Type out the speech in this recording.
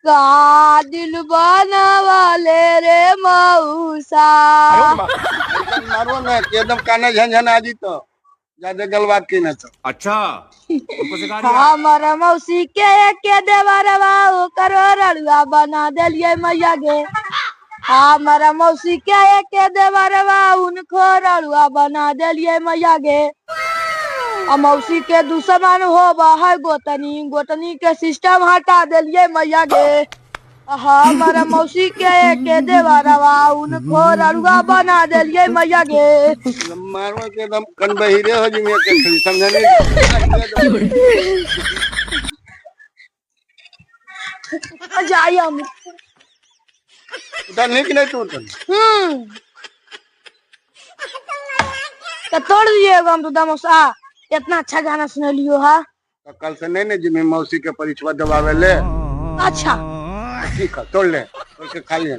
का दिल बनावाले रे मऊसा। मारो ना कि एकदम काना झंझन आजी तो ज्यादा गलबात की ना तो। अच्छा हमको सिखा दिया। हमारा मौसी के देवरवा करो रड़ुआ बना दिलिये मैया गे। हमारा मौसी के देवरवा उनको रड़ुआ बना दिलिये मैया गे। मौसी के दुश्मन हो है गोतनी, गोतनी के सिस्टम हटा दिलिये मैया गे। हमारा मौसी के देवरवा उनको रड़ुआ बना दिलिये मैया गे। मारो के एकदम कन बहिरे हो जी मैं के समझने जाइए हम उधर नहीं कि नहीं तू उधर तो तोड़ दिएगा हम तो दमोसा। इतना अच्छा गाना सुन लियो है। तो कल से नहीं जी मैं मौसी के परीक्षा दबावे ले। अच्छा ठीक है तोड़ ले तोड़ के खा लिया।